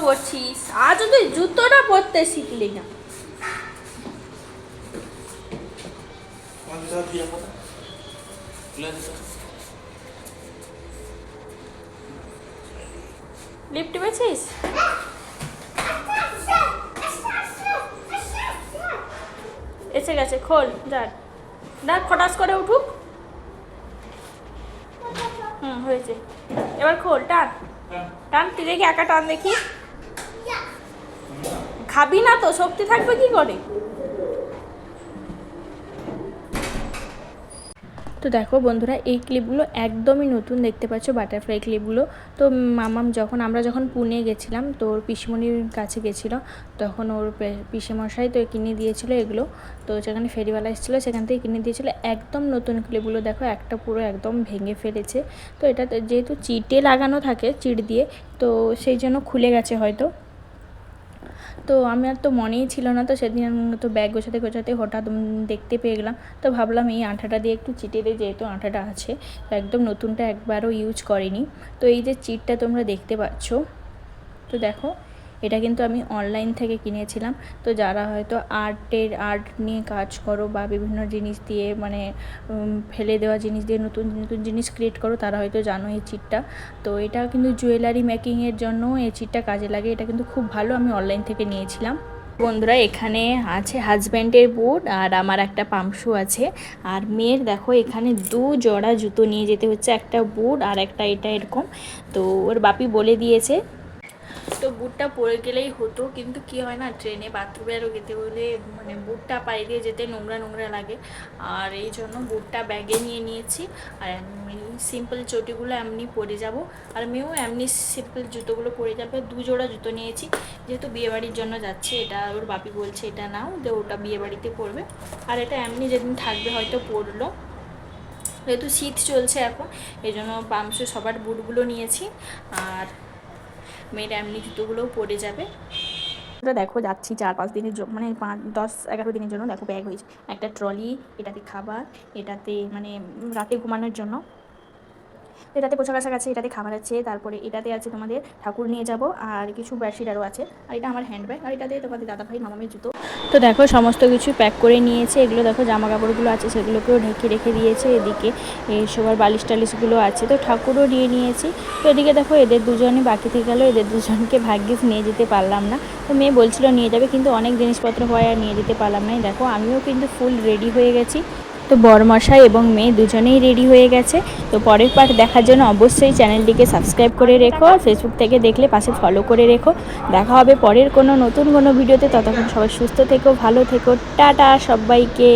পরছিস? আজও তুই জুতোটা পরতে শিখলি না। লিফট পেয়েছিস? এসে গেছে, খোল। দেখ দেখ, খটাস করে উঠুক। হয়েছে, এবার খোল। টান টান, তুই দেখি একা টান দেখি। খাবি না তো, শক্তি থাকবে কি করে? তো দেখো বন্ধুরা, এই ক্লিপগুলো একদমই নতুন, দেখতে পাচ্ছ বাটারফ্লাই ক্লিপগুলো। তো মামাম আমরা যখন পুনে গেছিলাম, তো ওর পিসিমণির কাছে গেছিলো, তখন ওর পিসেমশাই তো কিনে দিয়েছিলো এগুলো। তো যেখানে ফেরিওয়ালা এসেছিলো সেখান থেকে কিনে দিয়েছিলো। একদম নতুন ক্লিপগুলো দেখো, একটা পুরো একদম ভেঙে ফেলেছে। তো এটা যেহেতু চিটে লাগানো থাকে, চিট দিয়ে, তো সেই জন্য খুলে গেছে হয়তো। তো আমার তো মনেই ছিল না, তো সেদিন তো ব্যাগ গোছাতে গোছাতে হঠাৎ দেখতে পেয়ে গেলাম। তো ভাবলাম এই আঠাটা দিয়ে একটু চিটে দিই, যেহেতু আঠাটা আছে। তো একদম নতুনটা একবারও ইউজ করিনি। তো এই যে চিটটা তোমরা দেখতে পাচ্ছ, তো দেখো এটা কিন্তু আমি অনলাইন থেকে কিনেছিলাম। তো যারা হয়তো আর্ট নিয়ে কাজ করো বা বিভিন্ন জিনিস দিয়ে মানে ফেলে দেওয়া জিনিস দিয়ে নতুন নতুন জিনিস ক্রিয়েট করো, তারা হয়তো জানো এই চিটটা। তো এটা কিন্তু জুয়েলারি মেকিংয়ের জন্য এই চিটটা কাজে লাগে। এটা কিন্তু খুব ভালো, আমি অনলাইন থেকে নিয়েছিলাম। বন্ধুরা, এখানে আছে হাজব্যান্ডের বুট, আর আমার একটা পাম্পশু আছে। আর মেয়ের দেখো এখানে 2 জোড়া জুতো নিয়ে যেতে হচ্ছে, একটা বুট আর একটা এটা এরকম। তো ওর বাপি বলে দিয়েছে। তো বুটটা পরে গেলেই হতো, কিন্তু কি হয় না, ট্রেনে বাথরুমে আরও যেতে হলে মানে বুটটা পায়ে দিয়ে যেতে নোংরা নোংরা লাগে। আর এই জন্য বুটটা ব্যাগে নিয়ে নিয়েছি। আর সিম্পল চটিগুলো এমনি পরে যাব, আর মেয়েও এমনি সিম্পল জুতোগুলো পরে যাবে। 2 জোড়া জুতো নিয়েছি, যেহেতু বিয়েবাড়ির জন্য যাচ্ছে। এটা ওর বাপি বলছে এটা নাও, যে ওটা বিয়েবাড়িতে পরবে। আর এটা এমনি যেদিন থাকবে হয়তো পরলো, যেহেতু শীত চলছে এখন, এই জন্য পাম্পশু সবার বুটগুলো নিয়েছি। আর মেয়ের এমনি জুতোগুলোও পরে যাবে। দেখো যাচ্ছি 4-5 দিনের জন্য, মানে 10-11 দিনের জন্য। দেখো ব্যাগ হয়েছে, একটা ট্রলি, এটাতে খাবার, এটাতে মানে রাতে ঘুমানোর জন্য, এটাতে পোশাক আশাক আছে, এটাতে খাবার আছে, তারপরে এটাতে আছে তোমাদের ঠাকুর নিয়ে যাব, আর কিছু বেডশিট আরও আছে। আর এটা আমার হ্যান্ডব্যাগ, আর এটাতে তোমাদের দাদাভাই মামামের জুতো। তো দেখো সমস্ত কিছু প্যাক করে নিয়েছে। এগুলো দেখো জামা কাপড়গুলো আছে, সেগুলোকেও ঢেকে রেখে দিয়েছে। এদিকে সবার বালিশ টালিশগুলো আছে, তো ঠাকুরও নিয়ে নিয়েছি। তো এদিকে দেখো এদের দুজনই বাকি থেকে গেলো, এদের দুজনকে ভাগ্যিস নিয়ে যেতে পারলাম না। তো মেয়ে বলছিল নিয়ে যাবে, কিন্তু অনেক জিনিসপত্র হয় আর নিয়ে যেতে পারলাম না। দেখো আমিও কিন্তু ফুল রেডি হয়ে গেছি। তো বরমশাই এবং মেয়ে দুজনেই রেডি হয়ে গেছে। তো পরের পার্ট দেখার জন্য অবশ্যই চ্যানেলটিকে সাবস্ক্রাইব করে রেখো, ফেসবুক থেকে দেখলে পাশে ফলো করে রেখো। দেখা হবে পরের কোনো নতুন কোনো ভিডিওতে। ততক্ষণ সবাই সুস্থ থেকো, ভালো থেকো, টাটা সবাইকে।